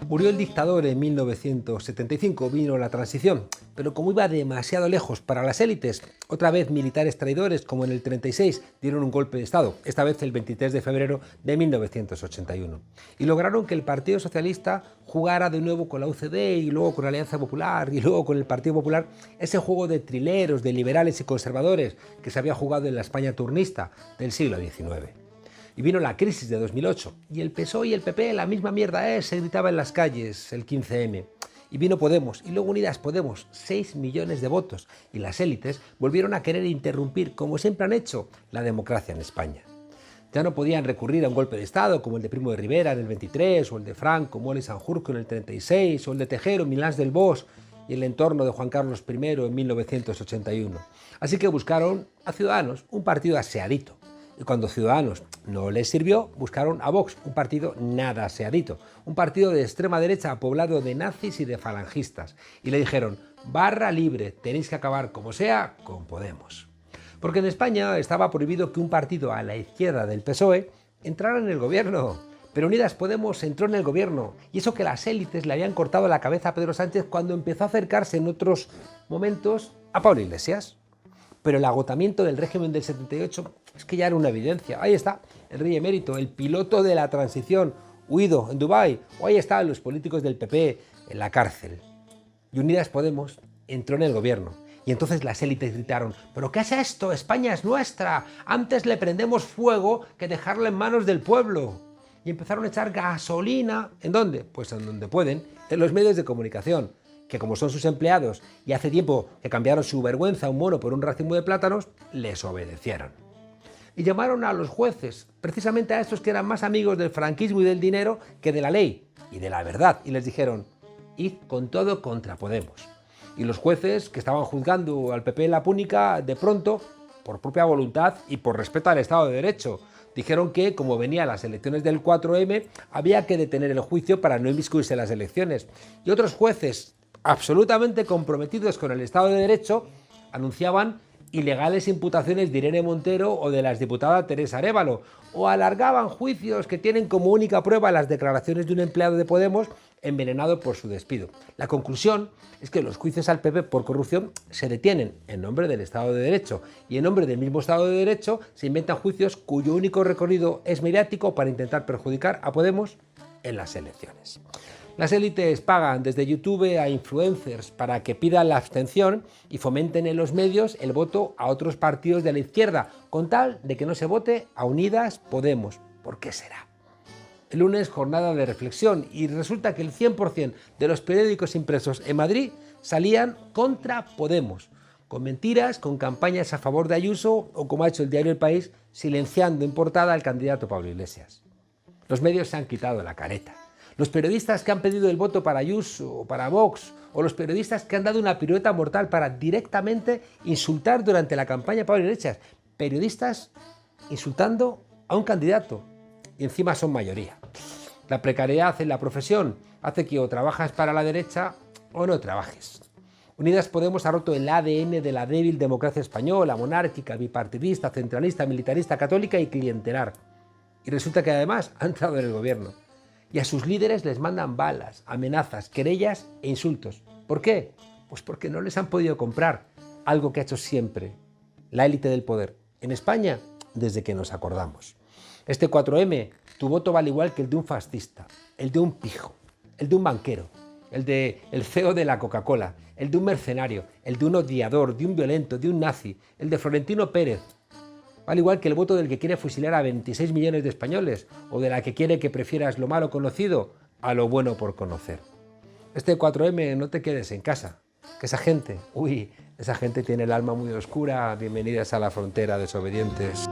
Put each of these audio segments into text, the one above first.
Murió el dictador en 1975, vino la transición, pero como iba demasiado lejos para las élites, otra vez militares traidores como en el 36 dieron un golpe de Estado, esta vez el 23 de febrero de 1981, y lograron que el Partido Socialista jugara de nuevo con la UCD y luego con la Alianza Popular y luego con el Partido Popular, ese juego de trileros, de liberales y conservadores que se había jugado en la España turnista del siglo XIX. Y vino la crisis de 2008, y el PSOE y el PP, la misma mierda se gritaba en las calles el 15M. Y vino Podemos, y luego Unidas Podemos, 6 millones de votos, y las élites volvieron a querer interrumpir, como siempre han hecho, la democracia en España. Ya no podían recurrir a un golpe de Estado como el de Primo de Rivera en el 23, o el de Franco, Mola y Sanjurjo en el 36, o el de Tejero, Milans del Bosch y el entorno de Juan Carlos I en 1981. Así que buscaron a Ciudadanos, un partido aseadito. Y cuando Ciudadanos no les sirvió, buscaron a Vox, un partido nada aseadito, un partido de extrema derecha poblado de nazis y de falangistas. Y le dijeron, barra libre, tenéis que acabar como sea con Podemos. Porque en España estaba prohibido que un partido a la izquierda del PSOE entrara en el gobierno. Pero Unidas Podemos entró en el gobierno, y eso que las élites le habían cortado la cabeza a Pedro Sánchez cuando empezó a acercarse en otros momentos a Pablo Iglesias. Pero el agotamiento del régimen del 78 es que ya era una evidencia. Ahí está el rey emérito, el piloto de la transición, huido en Dubái, o ahí están los políticos del PP en la cárcel. Y Unidas Podemos entró en el gobierno. Y entonces las élites gritaron, ¿pero qué es esto? España es nuestra. Antes le prendemos fuego que dejarla en manos del pueblo. Y empezaron a echar gasolina. ¿En dónde? Pues en donde pueden, en los medios de comunicación, que como son sus empleados y hace tiempo que cambiaron su vergüenza a un mono por un racimo de plátanos, les obedecieron. Y llamaron a los jueces, precisamente a estos que eran más amigos del franquismo y del dinero que de la ley y de la verdad, y les dijeron, id con todo contra Podemos. Y los jueces que estaban juzgando al PP en la Púnica, de pronto, por propia voluntad y por respeto al Estado de Derecho, dijeron que, como venían las elecciones del 4M, había que detener el juicio para no inmiscuirse en las elecciones. Y otros jueces absolutamente comprometidos con el Estado de Derecho, anunciaban ilegales imputaciones de Irene Montero o de la exdiputada Teresa Arévalo, o alargaban juicios que tienen como única prueba las declaraciones de un empleado de Podemos envenenado por su despido. La conclusión es que los juicios al PP por corrupción se detienen en nombre del Estado de Derecho, y en nombre del mismo Estado de Derecho se inventan juicios cuyo único recorrido es mediático para intentar perjudicar a Podemos en las elecciones. Las élites pagan desde YouTube a influencers para que pidan la abstención y fomenten en los medios el voto a otros partidos de la izquierda, con tal de que no se vote a Unidas Podemos. ¿Por qué será? El lunes, jornada de reflexión, y resulta que el 100% de los periódicos impresos en Madrid salían contra Podemos, con mentiras, con campañas a favor de Ayuso o, como ha hecho el diario El País, silenciando en portada al candidato Pablo Iglesias. Los medios se han quitado la careta. Los periodistas que han pedido el voto para Ayuso o para Vox, o los periodistas que han dado una pirueta mortal para directamente insultar durante la campaña a Pablo Iglesias. Periodistas insultando a un candidato, y encima son mayoría. La precariedad en la profesión hace que o trabajas para la derecha o no trabajes. Unidas Podemos ha roto el ADN de la débil democracia española, monárquica, bipartidista, centralista, militarista, católica y clientelar. Y resulta que además ha entrado en el gobierno. Y a sus líderes les mandan balas, amenazas, querellas e insultos. ¿Por qué? Pues porque no les han podido comprar algo que ha hecho siempre la élite del poder en España desde que nos acordamos. Este 4M, tu voto vale igual que el de un fascista, el de un pijo, el de un banquero, el CEO de la Coca-Cola, el de un mercenario, el de un odiador, de un violento, de un nazi, el de Florentino Pérez. Vale igual que el voto del que quiere fusilar a 26 millones de españoles, o de la que quiere que prefieras lo malo conocido a lo bueno por conocer. Este 4M, no te quedes en casa, que esa gente, esa gente tiene el alma muy oscura. Bienvenidas a la frontera, desobedientes.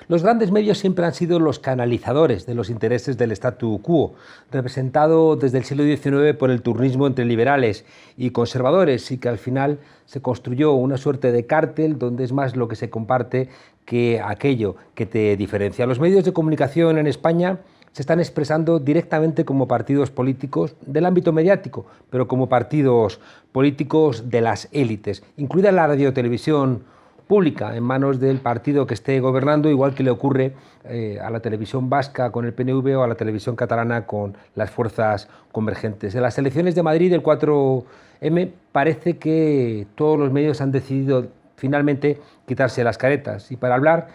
Los grandes medios siempre han sido los canalizadores de los intereses del statu quo, representado desde el siglo XIX por el turnismo entre liberales y conservadores, y que al final se construyó una suerte de cártel donde es más lo que se comparte que aquello que te diferencia. Los medios de comunicación en España se están expresando directamente como partidos políticos del ámbito mediático, pero como partidos políticos de las élites, incluida la radiotelevisión pública en manos del partido que esté gobernando, igual que le ocurre a la televisión vasca con el PNV o a la televisión catalana con las fuerzas convergentes. En las elecciones de Madrid del 4M parece que todos los medios han decidido finalmente quitarse las caretas, y para hablar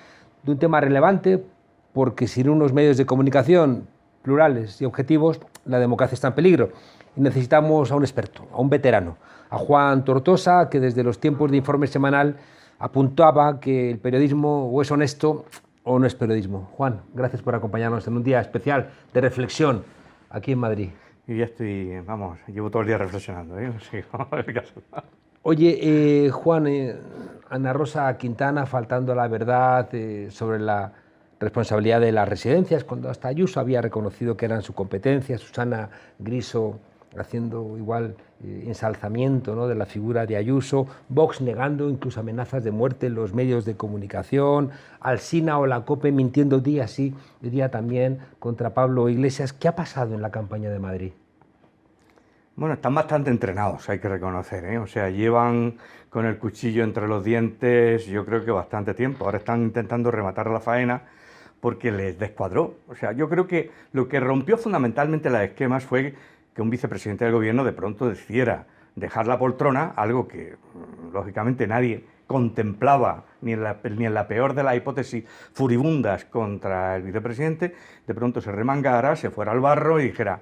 de un tema relevante, porque sin unos medios de comunicación plurales y objetivos la democracia está en peligro. Y necesitamos a un experto, a un veterano, a Juan Tortosa, que desde los tiempos de Informe Semanal apuntaba que el periodismo o es honesto o no es periodismo. Juan, gracias por acompañarnos en un día especial de reflexión aquí en Madrid. Yo ya estoy, vamos, llevo todo el día reflexionando, ¿eh? Sí, vamos a ver el caso. Oye, Juan, Ana Rosa Quintana faltando a la verdad sobre la responsabilidad de las residencias, cuando hasta Ayuso había reconocido que eran su competencia, Susana Griso haciendo igual ensalzamiento, ¿no?, de la figura de Ayuso, Vox negando incluso amenazas de muerte en los medios de comunicación, Alsina o la COPE mintiendo día sí y día también contra Pablo Iglesias. ¿Qué ha pasado en la campaña de Madrid? Bueno, están bastante entrenados, hay que reconocer, ¿eh? O sea, llevan con el cuchillo entre los dientes, yo creo que bastante tiempo. Ahora están intentando rematar la faena porque les descuadró. O sea, yo creo que lo que rompió fundamentalmente los esquemas fue que un vicepresidente del gobierno de pronto decidiera dejar la poltrona, algo que lógicamente nadie contemplaba ni en la peor de las hipótesis furibundas contra el vicepresidente. De pronto se remangara, se fuera al barro y dijera: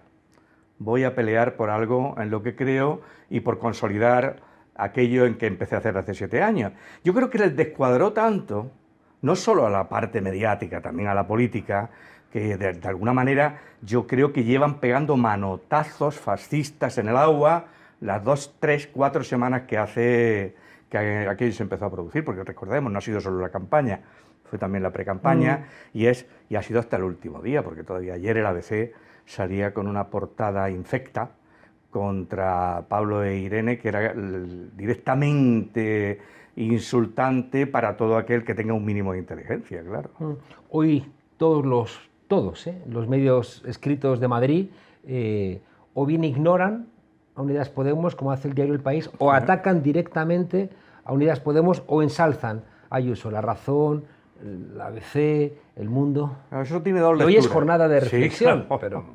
voy a pelear por algo en lo que creo y por consolidar aquello en que empecé a hacer hace 7 años. Yo creo que les descuadró tanto, no solo a la parte mediática, también a la política, que de alguna manera yo creo que llevan pegando manotazos fascistas en el agua las 2, 3, 4 semanas que hace que aquello se empezó a producir, porque recordemos, no ha sido solo la campaña, fue también la precampaña, y ha sido hasta el último día, porque todavía ayer el ABC salía con una portada infecta contra Pablo e Irene, que era directamente insultante para todo aquel que tenga un mínimo de inteligencia, claro. Hoy todos los medios escritos de Madrid o bien ignoran a Unidas Podemos, como hace el diario El País, o atacan directamente a Unidas Podemos o ensalzan a Ayuso, La Razón, la ABC, El Mundo. Eso tiene doble Hoy lectura. es jornada de reflexión, sí, claro. pero...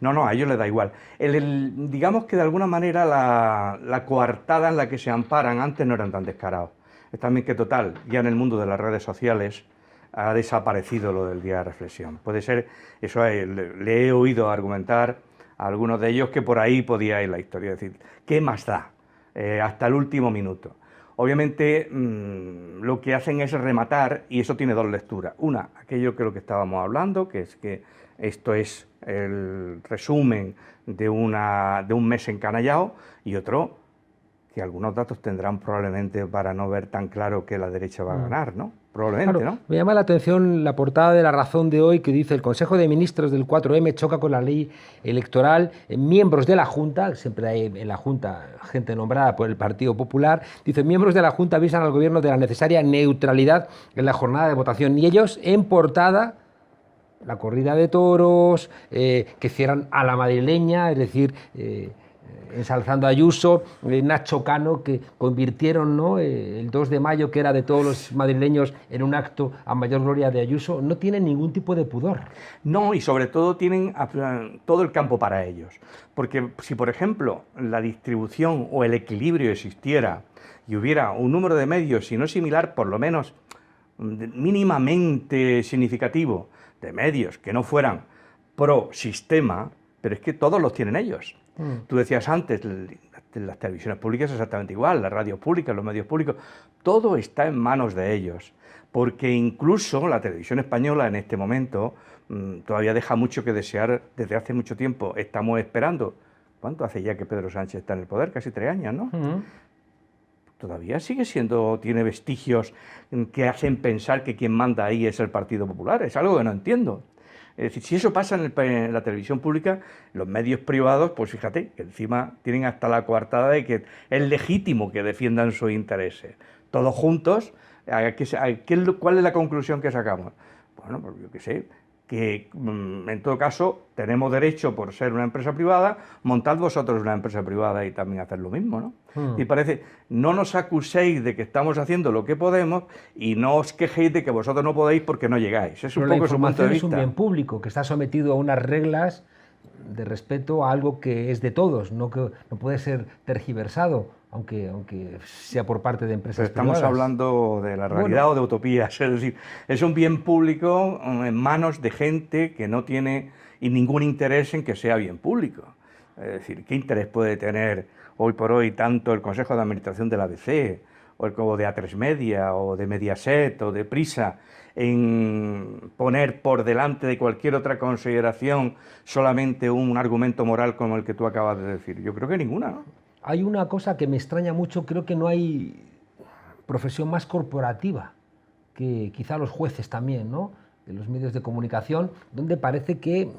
No, a ellos les da igual. Digamos que de alguna manera la coartada en la que se amparan antes no eran tan descarados. Es también que total, ya en el mundo de las redes sociales ha desaparecido lo del día de reflexión. Puede ser, eso le he oído argumentar a algunos de ellos que por ahí podía ir la historia, es decir, ¿qué más da? Hasta el último minuto. Obviamente lo que hacen es rematar, y eso tiene dos lecturas. Una, aquello que lo que estábamos hablando, que es que esto es el resumen de un mes encanallado, y otro, que algunos datos tendrán probablemente para no ver tan claro que la derecha va a ganar, ¿no? Probablemente, claro, ¿no? Me llama la atención la portada de La Razón de hoy, que dice: el Consejo de Ministros del 4M choca con la ley electoral. Miembros de la Junta, siempre hay en la Junta gente nombrada por el Partido Popular, dice: miembros de la Junta avisan al Gobierno de la necesaria neutralidad en la jornada de votación. Y ellos, en portada, la corrida de toros, que cierran a la madrileña, es decir... ensalzando a Ayuso, Nacho Cano, que convirtieron, ¿no?, el 2 de mayo, que era de todos los madrileños, en un acto a mayor gloria de Ayuso. No tienen ningún tipo de pudor. No, y sobre todo tienen todo el campo para ellos. Porque si, por ejemplo, la distribución o el equilibrio existiera y hubiera un número de medios, si no similar, por lo menos mínimamente significativo, de medios que no fueran pro sistema, pero es que todos los tienen ellos. Tú decías antes, las televisiones públicas exactamente igual, las radios públicas, los medios públicos, todo está en manos de ellos, porque incluso la televisión española en este momento todavía deja mucho que desear desde hace mucho tiempo. Estamos esperando, ¿cuánto hace ya que Pedro Sánchez está en el poder? Casi 3 años, ¿no? Todavía tiene vestigios que hacen pensar que quien manda ahí es el Partido Popular. Es algo que no entiendo. Es decir, si eso pasa en la televisión pública, los medios privados, pues fíjate, que encima tienen hasta la coartada de que es legítimo que defiendan sus intereses. Todos juntos, ¿cuál es la conclusión que sacamos? Bueno, pues yo qué sé, que en todo caso tenemos derecho, por ser una empresa privada, montad vosotros una empresa privada y también hacer lo mismo, ¿no? Y parece, no nos acuséis de que estamos haciendo lo que podemos y no os quejéis de que vosotros no podéis porque no llegáis. Es un poco su punto de es vista. un bien público que está sometido a unas reglas de respeto a algo que es de todos, que no puede ser tergiversado, aunque sea por parte de empresas Estamos privadas. hablando de la realidad o de utopías, es decir, es un bien público en manos de gente que no tiene ningún interés en que sea bien público. Es decir, ¿qué interés puede tener hoy por hoy tanto el Consejo de Administración de la ABC, o de A3 Media, o de Mediaset, o de Prisa, en poner por delante de cualquier otra consideración solamente un argumento moral como el que tú acabas de decir? Yo creo que ninguna, ¿no? Hay una cosa que me extraña mucho, creo que no hay profesión más corporativa que quizá los jueces también, ¿no? De los medios de comunicación, donde parece que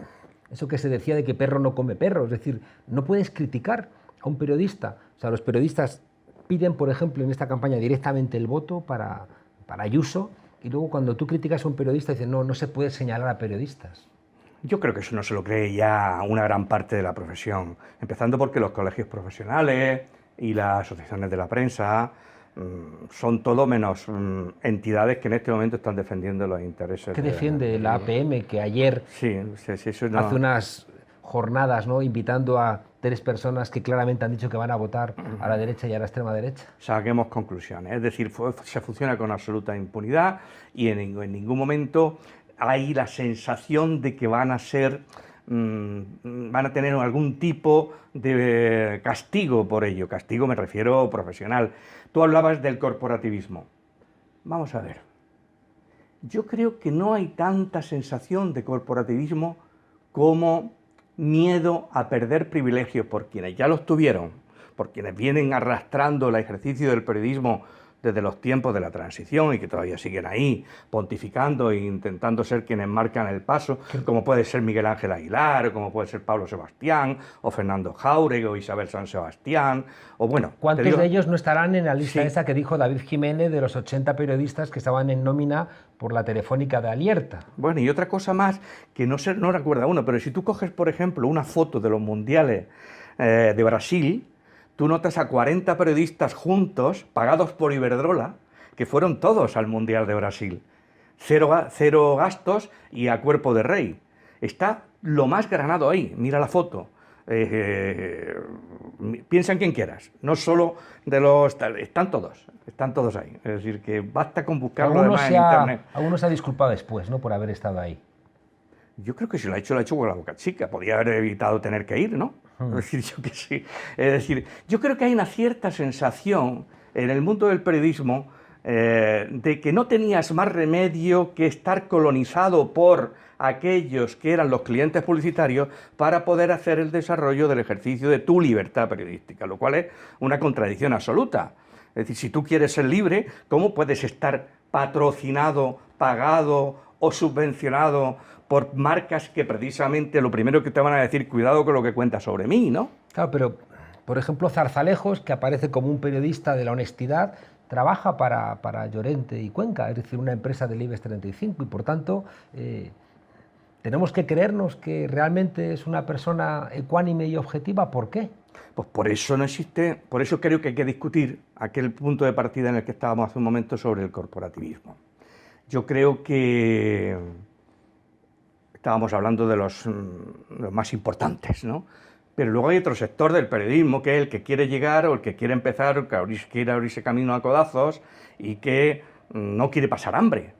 eso que se decía de que perro no come perro, es decir, no puedes criticar a un periodista. O sea, los periodistas piden, por ejemplo, en esta campaña directamente el voto para Ayuso, y luego cuando tú criticas a un periodista dices, no se puede señalar a periodistas. Yo creo que eso no se lo cree ya una gran parte de la profesión, empezando porque los colegios profesionales y las asociaciones de la prensa son todo menos entidades que en este momento están defendiendo los intereses. ¿Qué defiende la APM, que ayer eso no... hace unas jornadas, ¿no?, invitando a 3 personas que claramente han dicho que van a votar a la derecha y a la extrema derecha? Saquemos conclusiones, es decir, se funciona con absoluta impunidad y en ningún momento hay la sensación de que van a tener algún tipo de castigo por ello. Castigo me refiero profesional. Tú hablabas del corporativismo. Vamos a ver. Yo creo que no hay tanta sensación de corporativismo como miedo a perder privilegios por quienes ya los tuvieron, por quienes vienen arrastrando el ejercicio del periodismo desde los tiempos de la transición y que todavía siguen ahí, pontificando e intentando ser quienes marcan el paso, como puede ser Miguel Ángel Aguilar, o como puede ser Pablo Sebastián, o Fernando Jáuregui, o Isabel San Sebastián, o bueno... ¿Cuántos de ellos no estarán en la lista esa que dijo David Jiménez de los 80 periodistas que estaban en nómina por la Telefónica de Alierta? Bueno, y otra cosa más, que no recuerda uno, pero si tú coges, por ejemplo, una foto de los mundiales de Brasil, tú notas a 40 periodistas juntos, pagados por Iberdrola, que fueron todos al Mundial de Brasil. Cero gastos y a cuerpo de rey. Está lo más granado ahí, mira la foto. Piensa en quien quieras, no solo de los... Están todos ahí. Es decir, que basta con buscarlo además en internet. Algunos se ha disculpado después, ¿no?, por haber estado ahí. Yo creo que si lo ha hecho con la boca chica. Podía haber evitado tener que ir, ¿no? Es decir, yo que sí. Es decir, yo creo que hay una cierta sensación en el mundo del periodismo de que no tenías más remedio que estar colonizado por aquellos que eran los clientes publicitarios para poder hacer el desarrollo del ejercicio de tu libertad periodística, lo cual es una contradicción absoluta. Es decir, si tú quieres ser libre, ¿cómo puedes estar patrocinado, pagado o subvencionado por marcas que precisamente lo primero que te van a decir, cuidado con lo que cuentas sobre mí, ¿no? Claro, pero, por ejemplo, Zarzalejos, que aparece como un periodista de la honestidad, trabaja para Llorente y Cuenca, es decir, una empresa del IBEX 35, y por tanto tenemos que creernos que realmente es una persona ecuánime y objetiva. ¿Por qué? Pues por eso no existe, por eso creo que hay que discutir aquel punto de partida en el que estábamos hace un momento sobre el corporativismo. Yo creo que estábamos hablando de los más importantes, ¿no? Pero luego hay otro sector del periodismo, que es el que quiere llegar o el que quiere empezar, o que quiere abrirse camino a codazos y que no quiere pasar hambre.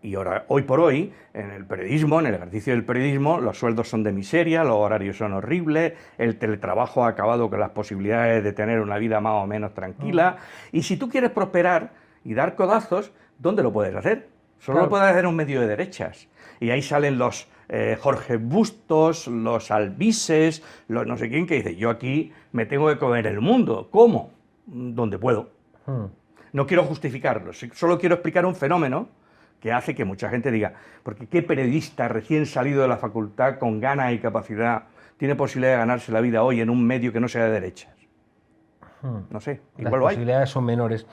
Y ahora, hoy por hoy, en el periodismo, en el ejercicio del periodismo, los sueldos son de miseria, los horarios son horribles, el teletrabajo ha acabado con las posibilidades de tener una vida más o menos tranquila. Y si tú quieres prosperar y dar codazos, ¿dónde lo puedes hacer? Solo lo puedes hacer en un medio de derechas. Y ahí salen los Jorge Bustos, los Albises, los no sé quién, que dice, yo aquí me tengo que comer el mundo. ¿Cómo? Donde puedo. No quiero justificarlo, solo quiero explicar un fenómeno que hace que mucha gente diga, porque ¿qué periodista recién salido de la facultad con ganas y capacidad tiene posibilidad de ganarse la vida hoy en un medio que no sea de derechas? No sé, igual lo hay. Las posibilidades son menores.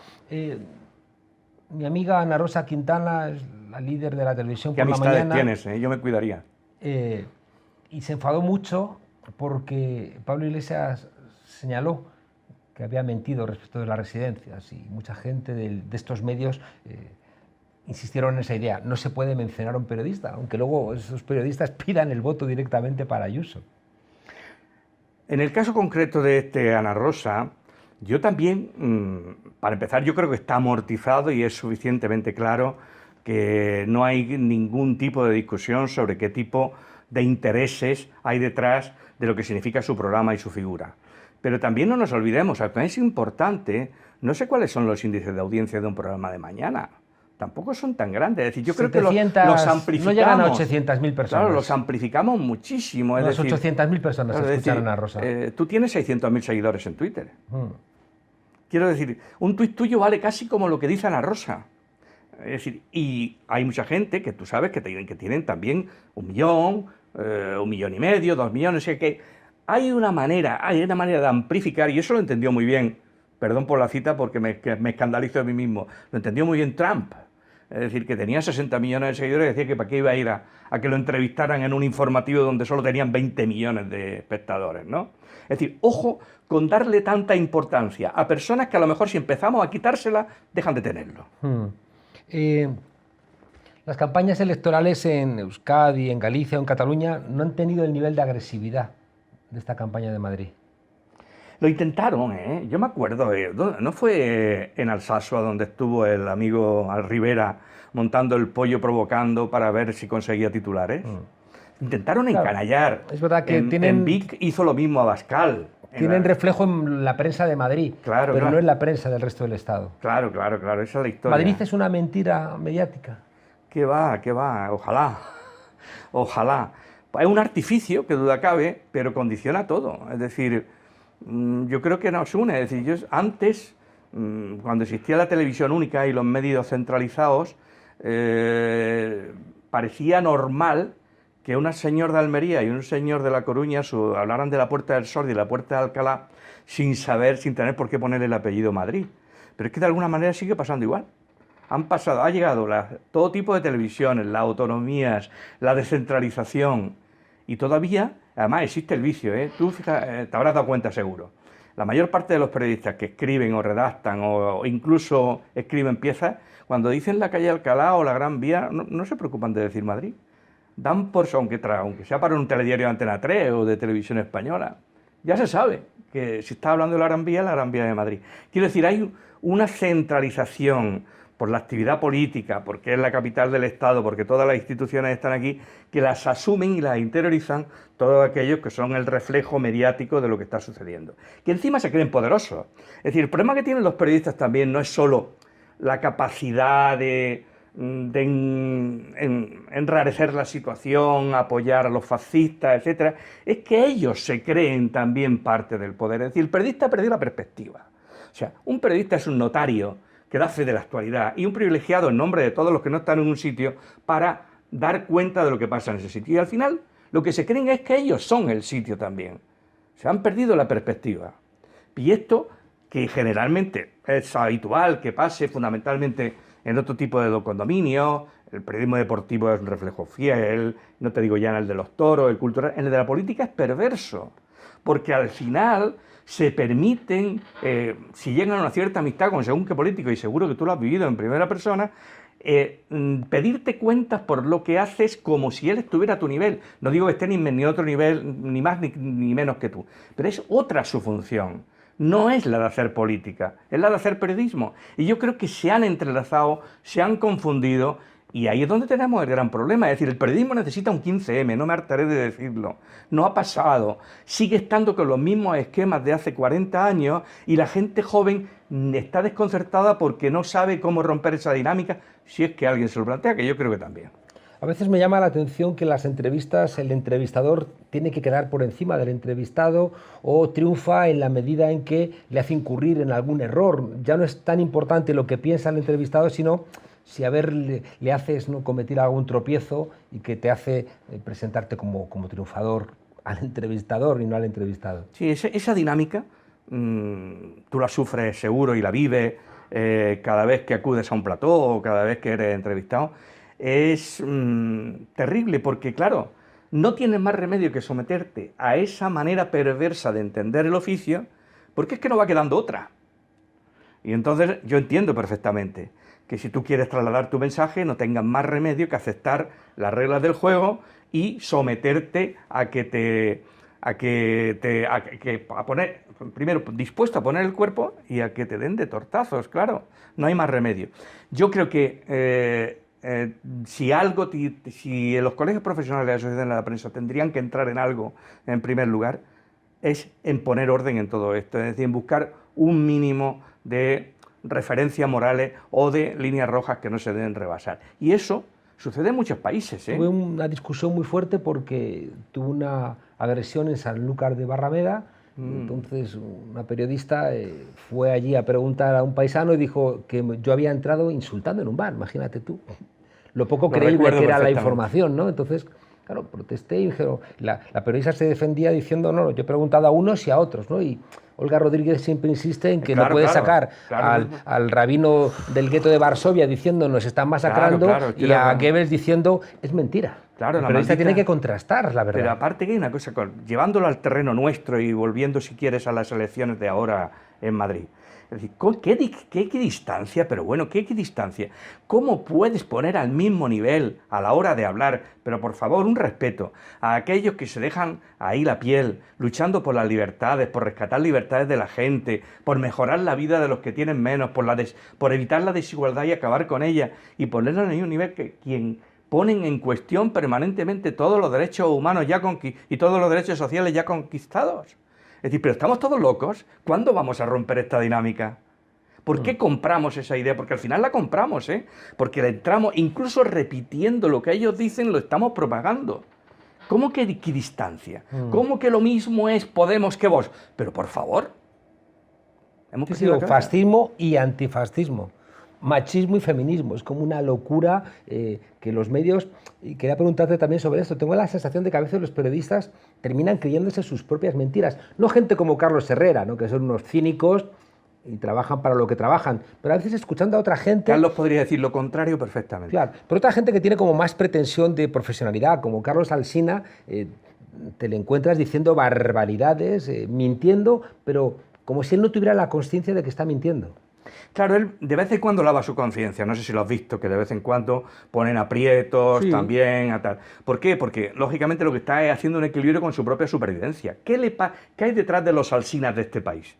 Mi amiga Ana Rosa Quintana la líder de la televisión ¿Qué por la amistades mañana. tienes? Yo me cuidaría. Y se enfadó mucho porque Pablo Iglesias señaló que había mentido respecto de las residencias, y mucha gente de estos medios insistieron en esa idea. No se puede mencionar a un periodista, aunque luego esos periodistas pidan el voto directamente para Ayuso. En el caso concreto de Ana Rosa, yo también, para empezar, yo creo que está amortizado y es suficientemente claro que no hay ningún tipo de discusión sobre qué tipo de intereses hay detrás de lo que significa su programa y su figura. Pero también no nos olvidemos, aunque es importante, no sé cuáles son los índices de audiencia de un programa de mañana. Tampoco son tan grandes. Es decir, yo creo que los amplificamos. No llegan a 800.000 personas. Claro, los amplificamos muchísimo. Es Unas decir, 800.000 personas claro, escucharon a Rosa. Tú tienes 600.000 seguidores en Twitter. Quiero decir, un tuit tuyo vale casi como lo que dice Ana Rosa. Es decir, y hay mucha gente que tú sabes que tienen también 1 millón, 1,5 millones, 2 millones. O sea que hay una manera de amplificar, y eso lo entendió muy bien, perdón por la cita porque me escandalizo de mí mismo, lo entendió muy bien Trump. Es decir, que tenía 60 millones de seguidores y decía que para qué iba a ir a que lo entrevistaran en un informativo donde solo tenían 20 millones de espectadores, ¿no? Es decir, ojo con darle tanta importancia a personas que a lo mejor si empezamos a quitársela, dejan de tenerlo. Las campañas electorales en Euskadi, en Galicia o en Cataluña no han tenido el nivel de agresividad de esta campaña de Madrid. Lo intentaron, ¿eh? Yo me acuerdo, ¿no fue en Alsasua donde estuvo el amigo Rivera montando el pollo provocando para ver si conseguía titulares? Intentaron encanallar. Es verdad que en Vic hizo lo mismo Abascal. Tienen reflejo en la prensa de Madrid, claro, pero no en la prensa del resto del Estado. Claro, esa es la historia. ¿Madrid es una mentira mediática? ¿Qué va? Ojalá. Es un artificio, que duda cabe, pero condiciona todo. Es decir, yo creo que nos une. Es decir, antes, cuando existía la televisión única y los medios centralizados, parecía normal que un señor de Almería y un señor de La Coruña hablaran de la Puerta del Sol y la Puerta de Alcalá sin tener por qué ponerle el apellido Madrid. Pero es que de alguna manera sigue pasando igual. Ha llegado todo tipo de televisiones, las autonomías, la descentralización, y todavía, además existe el vicio, tú te habrás dado cuenta seguro. La mayor parte de los periodistas que escriben o redactan o incluso escriben piezas, cuando dicen la calle Alcalá o la Gran Vía, no se preocupan de decir Madrid. Dan por aunque sea para un telediario de Antena 3 o de Televisión Española, ya se sabe que si está hablando de la Gran Vía de Madrid. Quiero decir, hay una centralización por la actividad política, porque es la capital del Estado, porque todas las instituciones están aquí, que las asumen y las interiorizan todos aquellos que son el reflejo mediático de lo que está sucediendo. Que encima se creen poderosos. Es decir, el problema que tienen los periodistas también no es solo la capacidad de enrarecer la situación, apoyar a los fascistas, etcétera, es que ellos se creen también parte del poder. Es decir, el periodista ha perdido la perspectiva. O sea, un periodista es un notario que da fe de la actualidad y un privilegiado en nombre de todos los que no están en un sitio para dar cuenta de lo que pasa en ese sitio. Y al final lo que se creen es que ellos son el sitio también. Se han perdido la perspectiva. Y esto, que generalmente es habitual que pase fundamentalmente en otro tipo de condominios, el periodismo deportivo es un reflejo fiel, no te digo ya en el de los toros, el cultural, en el de la política es perverso, porque al final se permiten, si llegan a una cierta amistad con según qué político, y seguro que tú lo has vivido en primera persona, pedirte cuentas por lo que haces como si él estuviera a tu nivel. No digo que esté ni a otro nivel, ni más ni menos que tú, pero es otra su función. No es la de hacer política, es la de hacer periodismo. Y yo creo que se han entrelazado, se han confundido, y ahí es donde tenemos el gran problema. Es decir, el periodismo necesita un 15M, no me hartaré de decirlo. No ha pasado. Sigue estando con los mismos esquemas de hace 40 años y la gente joven está desconcertada porque no sabe cómo romper esa dinámica, si es que alguien se lo plantea, que yo creo que también. A veces me llama la atención que en las entrevistas el entrevistador tiene que quedar por encima del entrevistado o triunfa en la medida en que le hace incurrir en algún error. Ya no es tan importante lo que piensa el entrevistado, sino si le haces, ¿no?, cometer algún tropiezo y que te hace presentarte como triunfador al entrevistador y no al entrevistado. Sí, esa dinámica tú la sufres seguro y la vives cada vez que acudes a un plató o cada vez que eres entrevistado. es terrible, porque claro, no tienes más remedio que someterte a esa manera perversa de entender el oficio, porque es que no va quedando otra. Y entonces yo entiendo perfectamente que si tú quieres trasladar tu mensaje, no tengas más remedio que aceptar las reglas del juego y someterte a poner, primero, dispuesto a poner el cuerpo y a que te den de tortazos, claro, no hay más remedio. Yo creo que si en los colegios profesionales de la Asociación de la Prensa tendrían que entrar en algo, en primer lugar, es en poner orden en todo esto, es decir, en buscar un mínimo de referencias morales o de líneas rojas que no se deben rebasar. Y eso sucede en muchos países, ¿eh? Tuve una discusión muy fuerte porque tuve una agresión en Sanlúcar de Barrameda. Entonces una periodista fue allí a preguntar a un paisano y dijo que yo había entrado insultando en un bar, imagínate tú. Lo poco creíble que era la información, ¿no? Entonces, claro, protesté y dijeron, la periodista se defendía diciendo, no, yo he preguntado a unos y a otros, ¿no? Y Olga Rodríguez siempre insiste en que no puede sacar al rabino del gueto de Varsovia diciendo nos están masacrando y a Goebbels diciendo es mentira. Claro, el periodista tiene que contrastar la verdad. Pero aparte que hay una cosa, llevándolo al terreno nuestro y volviendo, si quieres, a las elecciones de ahora en Madrid. Es decir, ¿qué distancia? Pero bueno, ¿qué distancia? ¿Cómo puedes poner al mismo nivel a la hora de hablar, pero por favor, un respeto, a aquellos que se dejan ahí la piel, luchando por las libertades, por rescatar libertades de la gente, por mejorar la vida de los que tienen menos, por evitar la desigualdad y acabar con ella, y ponerlo en el mismo nivel que quien ponen en cuestión permanentemente todos los derechos humanos y todos los derechos sociales ya conquistados? Es decir, pero estamos todos locos. ¿Cuándo vamos a romper esta dinámica? ¿Por qué compramos esa idea? Porque al final la compramos, ¿eh? Porque la entramos, incluso repitiendo lo que ellos dicen, lo estamos propagando. ¿Cómo que distancia? ¿Cómo que lo mismo es Podemos que vos? Pero por favor. Hemos perdido fascismo y antifascismo. Machismo y feminismo, es como una locura que los medios, y quería preguntarte también sobre esto, tengo la sensación de que a veces los periodistas terminan creyéndose sus propias mentiras, no gente como Carlos Herrera, ¿no? Que son unos cínicos y trabajan para lo que trabajan, pero a veces escuchando a otra gente... Carlos podría decir lo contrario perfectamente. Claro, pero otra gente que tiene como más pretensión de profesionalidad, como Carlos Alsina, te le encuentras diciendo barbaridades, mintiendo, pero como si él no tuviera la consciencia de que está mintiendo. Claro, él de vez en cuando lava su conciencia, no sé si lo has visto, que de vez en cuando ponen aprietos también, a tal. ¿Por qué? Porque lógicamente lo que está es haciendo un equilibrio con su propia supervivencia. ¿Qué hay detrás de los Alsinas de este país?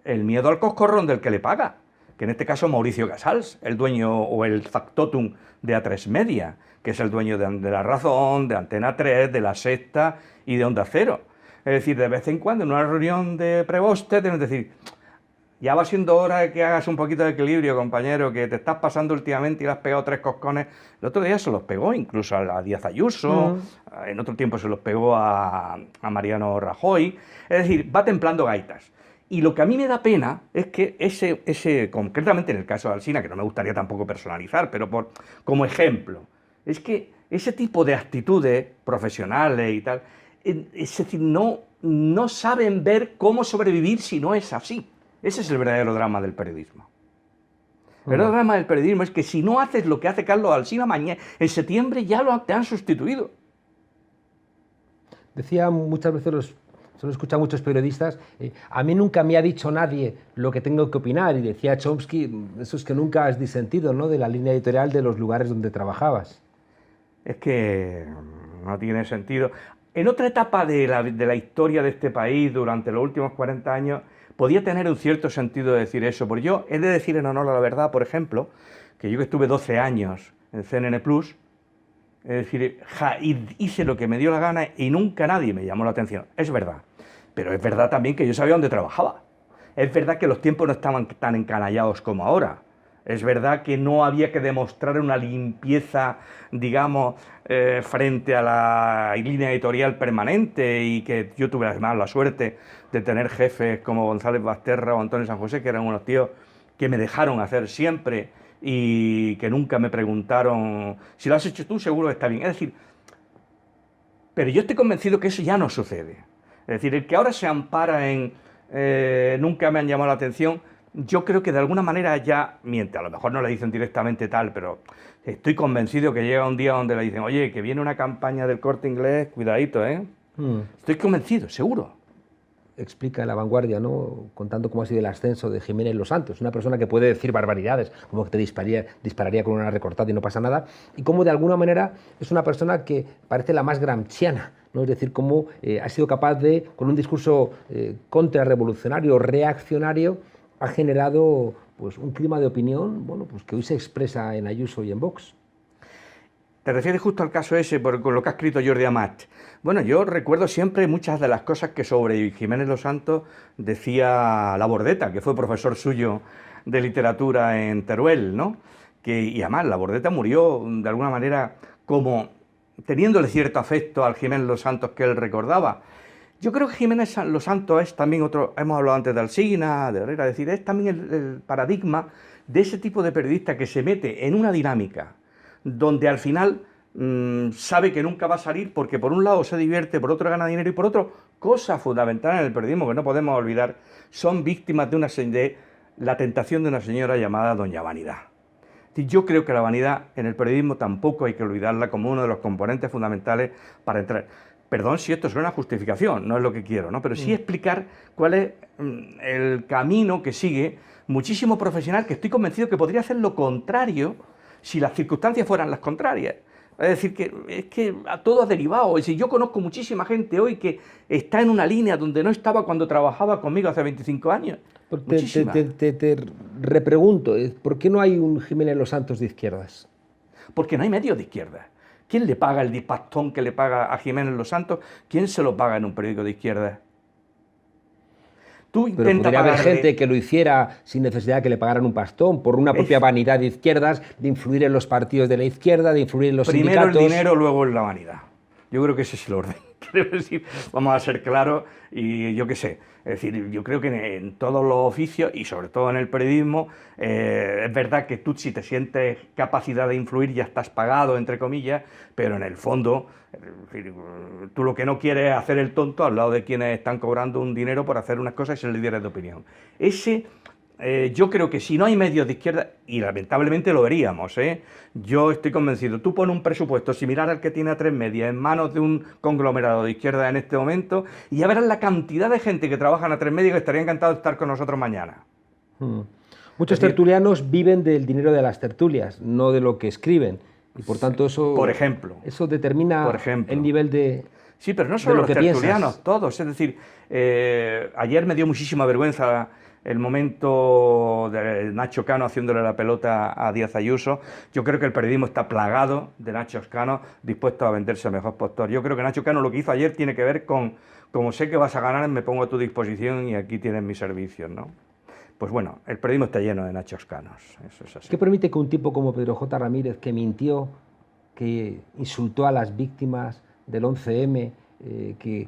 El miedo al coscorrón del que le paga, que en este caso Mauricio Casals, el dueño o el factotum de A3 Media, que es el dueño de La Razón, de Antena 3, de La Sexta y de Onda Cero. Es decir, de vez en cuando en una reunión de prebostes deben decir... Ya va siendo hora de que hagas un poquito de equilibrio, compañero, que te estás pasando últimamente y le has pegado 3 coscones. El otro día se los pegó incluso a Díaz Ayuso, en otro tiempo se los pegó a Mariano Rajoy. Es decir, va templando gaitas. Y lo que a mí me da pena es que concretamente en el caso de Alsina, que no me gustaría tampoco personalizar, pero como ejemplo, es que ese tipo de actitudes profesionales y tal, es decir, no saben ver cómo sobrevivir si no es así. Ese es el verdadero drama del periodismo. El verdadero drama del periodismo es que si no haces lo que hace Carlos Alsina, mañana, en septiembre ya te han sustituido. Decía muchas veces, se lo escuchan muchos periodistas, a mí nunca me ha dicho nadie lo que tengo que opinar, y decía Chomsky, eso es que nunca has disentido, ¿no?, de la línea editorial de los lugares donde trabajabas. Es que no tiene sentido. En otra etapa de la historia de este país, durante los últimos 40 años, podía tener un cierto sentido decir eso, porque yo he de decir en honor a la verdad, por ejemplo, que yo que estuve 12 años en CNN Plus, es decir, hice lo que me dio la gana y nunca nadie me llamó la atención. Es verdad, pero es verdad también que yo sabía dónde trabajaba. Es verdad que los tiempos no estaban tan encanallados como ahora. Es verdad que no había que demostrar una limpieza, digamos, frente a la línea editorial permanente, y que yo tuve además la suerte de tener jefes como González Basterra o Antonio San José, que eran unos tíos que me dejaron hacer siempre y que nunca me preguntaron, si lo has hecho tú seguro que está bien. Es decir, pero yo estoy convencido que eso ya no sucede. Es decir, el que ahora se ampara en nunca me han llamado la atención, yo creo que de alguna manera ya miente, a lo mejor no le dicen directamente tal, pero estoy convencido que llega un día donde le dicen, oye, que viene una campaña del Corte Inglés, cuidadito, ¿eh? Estoy convencido, seguro. Explica en La Vanguardia, ¿no?, contando cómo ha sido el ascenso de Jiménez Los Santos, una persona que puede decir barbaridades, como que te dispararía con una recortada y no pasa nada, y cómo de alguna manera es una persona que parece la más gramsciana, ¿no? Es decir, cómo ha sido capaz de, con un discurso contrarrevolucionario, reaccionario, ha generado pues, un clima de opinión, bueno, pues, que hoy se expresa en Ayuso y en Vox. ¿Te refieres justo al caso ese, con lo que ha escrito Jordi Amat? Bueno, yo recuerdo siempre muchas de las cosas que sobre Jiménez Los Santos decía Labordeta, que fue profesor suyo de literatura en Teruel, ¿no? Y además Labordeta murió de alguna manera como teniéndole cierto afecto al Jiménez Los Santos que él recordaba. Yo creo que Jiménez Los Santos es también otro, hemos hablado antes de Alsina, de Herrera, es decir, es también el paradigma de ese tipo de periodista que se mete en una dinámica donde al final sabe que nunca va a salir porque por un lado se divierte, por otro gana dinero y por otro, cosa fundamental en el periodismo que no podemos olvidar, son víctimas de la tentación de una señora llamada Doña Vanidad. Yo creo que la vanidad en el periodismo tampoco hay que olvidarla como uno de los componentes fundamentales para entrar. Perdón si esto es una justificación, no es lo que quiero, ¿no? Pero sí explicar cuál es el camino que sigue muchísimo profesional que estoy convencido que podría hacer lo contrario si las circunstancias fueran las contrarias. Es decir, que es que a todo ha derivado. Es decir, yo conozco muchísima gente hoy que está en una línea donde no estaba cuando trabajaba conmigo hace 25 años. Te repregunto, ¿por qué no hay un Jiménez Los Santos de izquierdas? Porque no hay medios de izquierda. ¿Quién le paga el dispastón que le paga a Jiménez Los Santos? ¿Quién se lo paga en un periódico de izquierda? Pero podría haber gente que lo hiciera sin necesidad de que le pagaran un pastón, por una propia vanidad de izquierdas, de influir en los partidos de la izquierda, de influir en los sindicatos. Primero el dinero, luego la vanidad. Yo creo que ese es el orden. Quiero decir, vamos a ser claros y yo qué sé. Es decir, yo creo que en todos los oficios y sobre todo en el periodismo, es verdad que tú si te sientes capacidad de influir ya estás pagado, entre comillas, pero en el fondo, es decir, tú lo que no quieres es hacer el tonto al lado de quienes están cobrando un dinero por hacer unas cosas y ser líderes de opinión. Yo creo que si no hay medios de izquierda, y lamentablemente lo veríamos, yo estoy convencido, tú pones un presupuesto similar al que tiene A3 Media en manos de un conglomerado de izquierda en este momento, y ya verás la cantidad de gente que trabaja en A3 Media que estaría encantado de estar con nosotros mañana. Muchos tertulianos viven del dinero de las tertulias, no de lo que escriben, y por tanto eso, por ejemplo, eso determina el nivel de... Sí, pero no solo los tertulianos, todos. Es decir, ayer me dio muchísima vergüenza el momento de Nacho Cano haciéndole la pelota a Díaz Ayuso. Yo creo que el periodismo está plagado de Nacho Cano dispuestos a venderse al mejor postor. Yo creo que Nacho Cano lo que hizo ayer tiene que ver con, como sé que vas a ganar, me pongo a tu disposición y aquí tienes mis servicios, ¿no? Pues bueno, el periodismo está lleno de Nachos Canos, eso es así. ¿Qué permite que un tipo como Pedro J. Ramírez, que mintió, que insultó a las víctimas del 11M, que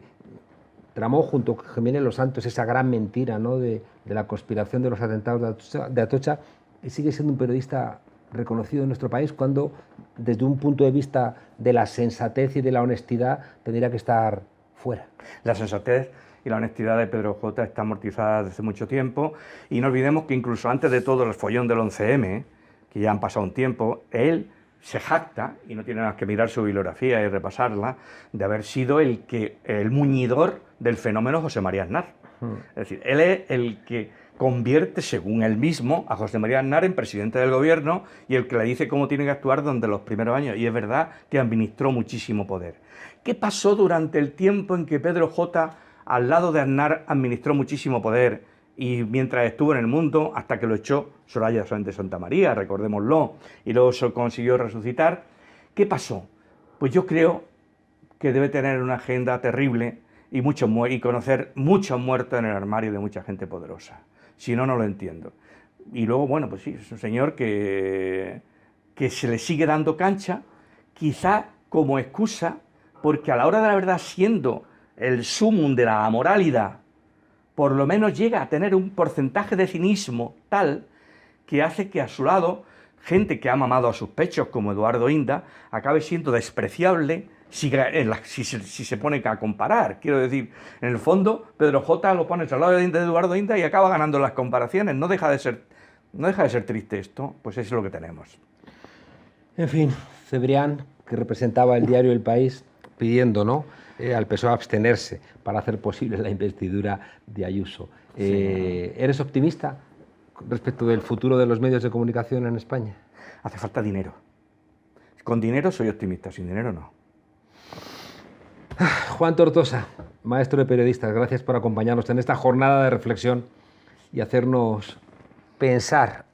tramó junto con Jiménez Los Santos esa gran mentira, ¿no?, de la conspiración de los atentados de Atocha, y sigue siendo un periodista reconocido en nuestro país cuando, desde un punto de vista de la sensatez y de la honestidad, tendría que estar fuera? La sensatez y la honestidad de Pedro J. está amortizada desde hace mucho tiempo, y no olvidemos que incluso antes de todo el follón del 11M, que ya han pasado un tiempo, él se jacta, y no tiene nada que mirar su bibliografía y repasarla, de haber sido el muñidor del fenómeno José María Aznar. Es decir, él es el que convierte, según él mismo, a José María Aznar en presidente del gobierno y el que le dice cómo tiene que actuar durante los primeros años. Y es verdad que administró muchísimo poder. ¿Qué pasó durante el tiempo en que Pedro J., al lado de Aznar, administró muchísimo poder y mientras estuvo en el mundo, hasta que lo echó Soraya Sáenz de Santa María, recordémoslo, y luego se consiguió resucitar? ¿Qué pasó? Pues yo creo que debe tener una agenda terrible y conocer muchos muertos en el armario de mucha gente poderosa. Si no, no lo entiendo. Y luego, bueno, pues sí, es un señor que se le sigue dando cancha, quizá como excusa, porque a la hora de la verdad, siendo el sumum de la amoralidad, por lo menos llega a tener un porcentaje de cinismo tal que hace que a su lado, gente que ha mamado a sus pechos, como Eduardo Inda, acabe siendo despreciable si se pone a comparar. Quiero decir, en el fondo, Pedro J. lo pones al lado de Eduardo Inda y acaba ganando las comparaciones. No deja de ser triste esto, pues eso es lo que tenemos. En fin, Cebrián, que representaba el diario El País, pidiendo, ¿no?, al PSOE abstenerse para hacer posible la investidura de Ayuso. Sí. ¿Eres optimista respecto del futuro de los medios de comunicación en España? Hace falta dinero. Con dinero soy optimista, sin dinero no. Juan Tortosa, maestro de periodistas, gracias por acompañarnos en esta jornada de reflexión y hacernos pensar.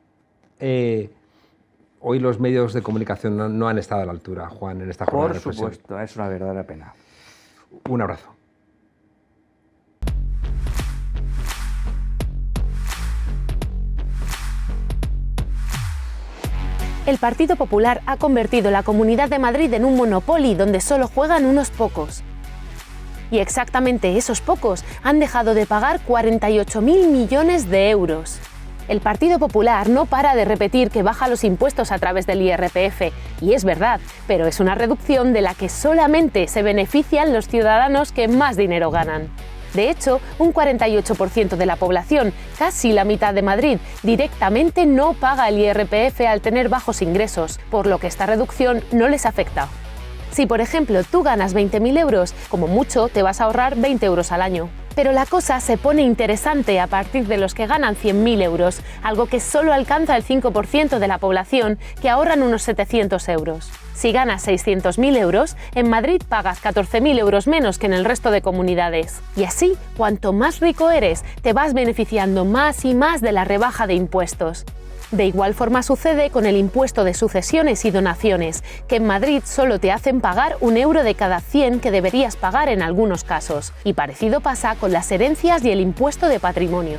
Hoy los medios de comunicación no han estado a la altura, Juan, en esta jornada de reflexión. Por supuesto, es una verdadera pena. Un abrazo. El Partido Popular ha convertido la Comunidad de Madrid en un Monopoly donde solo juegan unos pocos. Y exactamente esos pocos han dejado de pagar 48.000 millones de euros. El Partido Popular no para de repetir que baja los impuestos a través del IRPF, y es verdad, pero es una reducción de la que solamente se benefician los ciudadanos que más dinero ganan. De hecho, un 48% de la población, casi la mitad de Madrid, directamente no paga el IRPF al tener bajos ingresos, por lo que esta reducción no les afecta. Si, por ejemplo, tú ganas 20.000 euros, como mucho te vas a ahorrar 20 euros al año. Pero la cosa se pone interesante a partir de los que ganan 100.000 euros, algo que solo alcanza el 5% de la población, que ahorran unos 700 euros. Si ganas 600.000 euros, en Madrid pagas 14.000 euros menos que en el resto de comunidades. Y así, cuanto más rico eres, te vas beneficiando más y más de la rebaja de impuestos. De igual forma sucede con el impuesto de sucesiones y donaciones, que en Madrid solo te hacen pagar 1 euro de cada 100 que deberías pagar en algunos casos. Y parecido pasa con las herencias y el impuesto de patrimonio.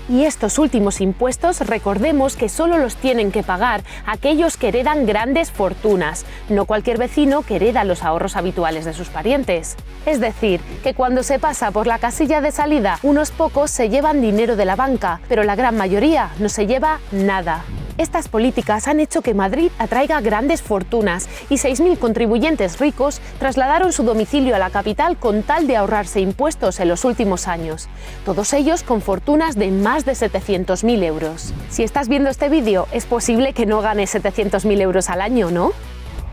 Y estos últimos impuestos, recordemos que solo los tienen que pagar aquellos que heredan grandes fortunas, no cualquier vecino que hereda los ahorros habituales de sus parientes. Es decir, que cuando se pasa por la casilla de salida, unos pocos se llevan dinero de la banca, pero la gran mayoría no se lleva nada. Estas políticas han hecho que Madrid atraiga grandes fortunas y 6.000 contribuyentes ricos trasladaron su domicilio a la capital con tal de ahorrarse impuestos en los últimos años. Todos ellos con fortunas de más de 700.000 euros. Si estás viendo este vídeo, es posible que no ganes 700.000 euros al año, ¿no?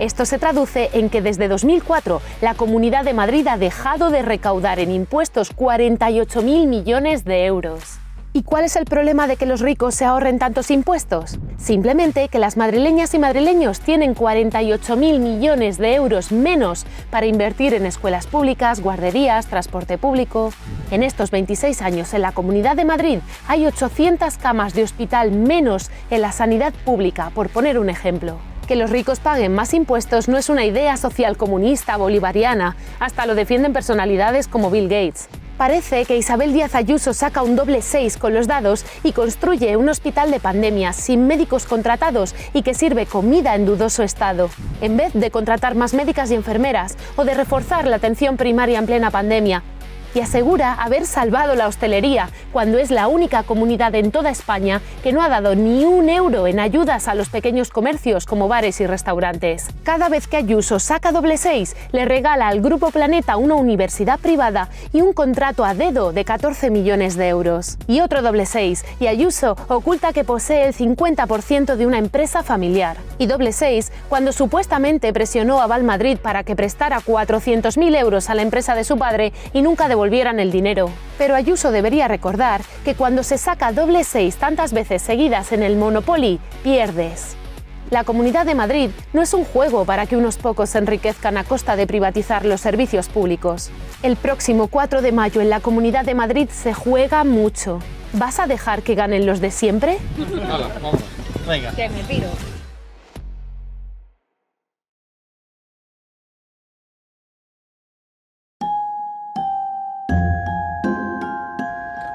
Esto se traduce en que desde 2004 la Comunidad de Madrid ha dejado de recaudar en impuestos 48.000 millones de euros. ¿Y cuál es el problema de que los ricos se ahorren tantos impuestos? Simplemente que las madrileñas y madrileños tienen 48.000 millones de euros menos para invertir en escuelas públicas, guarderías, transporte público. En estos 26 años en la Comunidad de Madrid hay 800 camas de hospital menos en la sanidad pública, por poner un ejemplo. Que los ricos paguen más impuestos no es una idea social comunista bolivariana, hasta lo defienden personalidades como Bill Gates. Parece que Isabel Díaz Ayuso saca un doble 6 con los dados y construye un hospital de pandemia sin médicos contratados y que sirve comida en dudoso estado, en vez de contratar más médicas y enfermeras o de reforzar la atención primaria en plena pandemia. Y asegura haber salvado la hostelería, cuando es la única comunidad en toda España que no ha dado ni 1 euro en ayudas a los pequeños comercios como bares y restaurantes. Cada vez que Ayuso saca doble 6, le regala al Grupo Planeta una universidad privada y un contrato a dedo de 14 millones de euros. Y otro doble 6, y Ayuso oculta que posee el 50% de una empresa familiar. Y doble 6, cuando supuestamente presionó a Valmadrid para que prestara 400.000 euros a la empresa de su padre y nunca devolvieran el dinero. Pero Ayuso debería recordar que cuando se saca doble 6 tantas veces seguidas en el Monopoly, pierdes. La Comunidad de Madrid no es un juego para que unos pocos se enriquezcan a costa de privatizar los servicios públicos. El próximo 4 de mayo en la Comunidad de Madrid se juega mucho. ¿Vas a dejar que ganen los de siempre? Hala, vamos. Venga. Que me piro.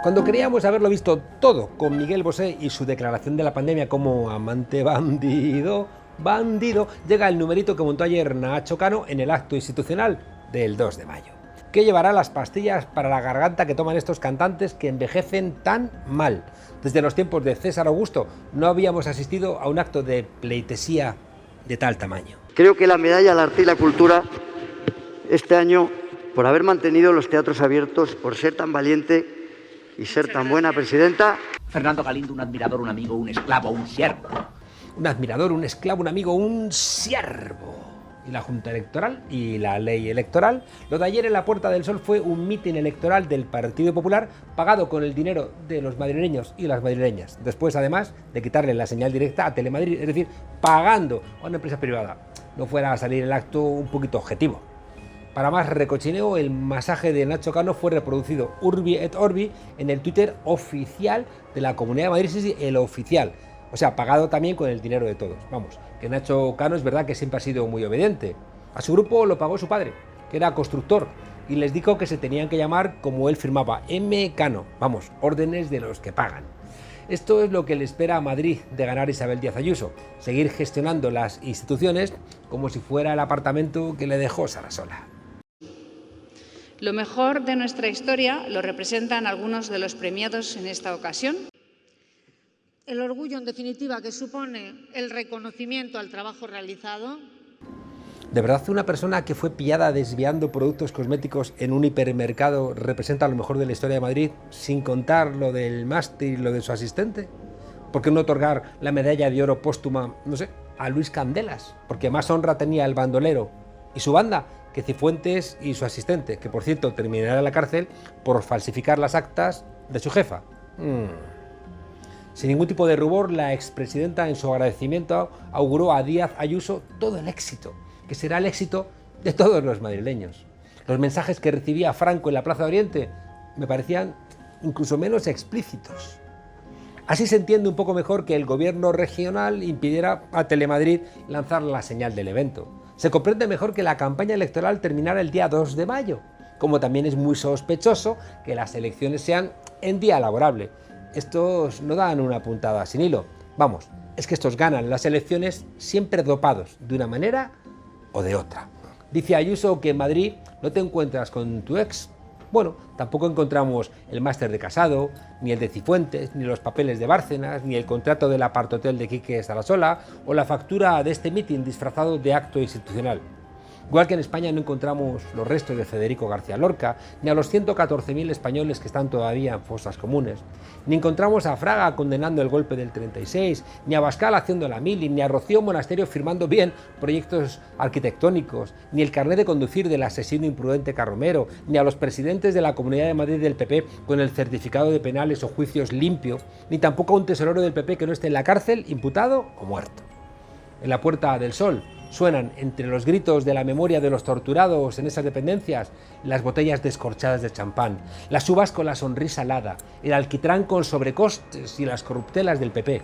Cuando creíamos haberlo visto todo con Miguel Bosé y su declaración de la pandemia como amante bandido, llega el numerito que montó ayer Nacho Cano en el acto institucional del 2 de mayo. ¿Qué llevará las pastillas para la garganta que toman estos cantantes que envejecen tan mal? Desde los tiempos de César Augusto no habíamos asistido a un acto de pleitesía de tal tamaño. Creo que la medalla al arte y la cultura este año por haber mantenido los teatros abiertos, por ser tan valiente y ser tan buena presidenta. Fernando Galindo, un admirador, un amigo, un esclavo, un siervo. Un admirador, un esclavo, un amigo, un siervo. Y la Junta Electoral y la ley electoral. Lo de ayer en la Puerta del Sol fue un mitin electoral del Partido Popular pagado con el dinero de los madrileños y las madrileñas. Después, además, de quitarle la señal directa a Telemadrid, es decir, pagando a una empresa privada. No fuera a salir el acto un poquito objetivo. Para más recochineo, el masaje de Nacho Cano fue reproducido urbi et orbi en el Twitter oficial de la Comunidad de Madrid, sí, el oficial. O sea, pagado también con el dinero de todos. Vamos, que Nacho Cano es verdad que siempre ha sido muy obediente. A su grupo lo pagó su padre, que era constructor, y les dijo que se tenían que llamar como él firmaba, M. Cano. Vamos, órdenes de los que pagan. Esto es lo que le espera a Madrid de ganar Isabel Díaz Ayuso, seguir gestionando las instituciones como si fuera el apartamento que le dejó Sarasola. Lo mejor de nuestra historia lo representan algunos de los premiados en esta ocasión. El orgullo, en definitiva, que supone el reconocimiento al trabajo realizado. ¿De verdad una persona que fue pillada desviando productos cosméticos en un hipermercado representa lo mejor de la historia de Madrid, sin contar lo del máster y lo de su asistente? ¿Por qué no otorgar la medalla de oro póstuma, no sé, a Luis Candelas? Porque más honra tenía el bandolero y su banda que Cifuentes y su asistente, que por cierto terminará en la cárcel por falsificar las actas de su jefa. Sin ningún tipo de rubor, la expresidenta en su agradecimiento auguró a Díaz Ayuso todo el éxito, que será el éxito de todos los madrileños. Los mensajes que recibía Franco en la Plaza de Oriente me parecían incluso menos explícitos. Así se entiende un poco mejor que el gobierno regional impidiera a Telemadrid lanzar la señal del evento. Se comprende mejor que la campaña electoral terminara el día 2 de mayo, como también es muy sospechoso que las elecciones sean en día laborable. Estos no dan una puntada sin hilo. Vamos, es que estos ganan las elecciones siempre dopados, de una manera o de otra. Dice Ayuso que en Madrid no te encuentras con tu ex. Bueno, tampoco encontramos el máster de Casado, ni el de Cifuentes, ni los papeles de Bárcenas, ni el contrato del apartotel de Quique Sarasola, o la factura de este mitin disfrazado de acto institucional. Igual que en España no encontramos los restos de Federico García Lorca, ni a los 114.000 españoles que están todavía en fosas comunes, ni encontramos a Fraga condenando el golpe del 36, ni a Bascal haciendo la mili, ni a Rocío Monasterio firmando bien proyectos arquitectónicos, ni el carnet de conducir del asesino imprudente Carromero, ni a los presidentes de la Comunidad de Madrid del PP con el certificado de penales o juicios limpio, ni tampoco a un tesorero del PP que no esté en la cárcel, imputado o muerto. En la Puerta del Sol suenan entre los gritos de la memoria de los torturados en esas dependencias las botellas descorchadas de champán, las uvas con la sonrisa alada, el alquitrán con sobrecostes y las corruptelas del PP,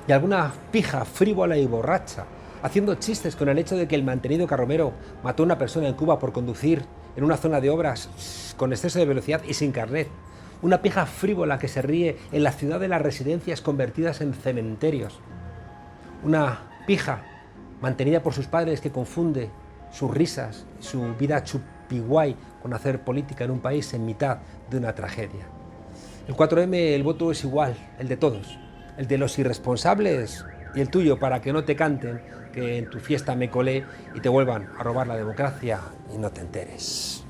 y alguna pija frívola y borracha haciendo chistes con el hecho de que el mantenido Carromero mató a una persona en Cuba por conducir en una zona de obras con exceso de velocidad y sin carnet. Una pija frívola que se ríe en la ciudad de las residencias convertidas en cementerios. Una pija mantenida por sus padres que confunde sus risas, su vida chupiguay con hacer política en un país en mitad de una tragedia. El 4M, el voto es igual, el de todos, el de los irresponsables y el tuyo, para que no te canten que en tu fiesta me colé y te vuelvan a robar la democracia y no te enteres.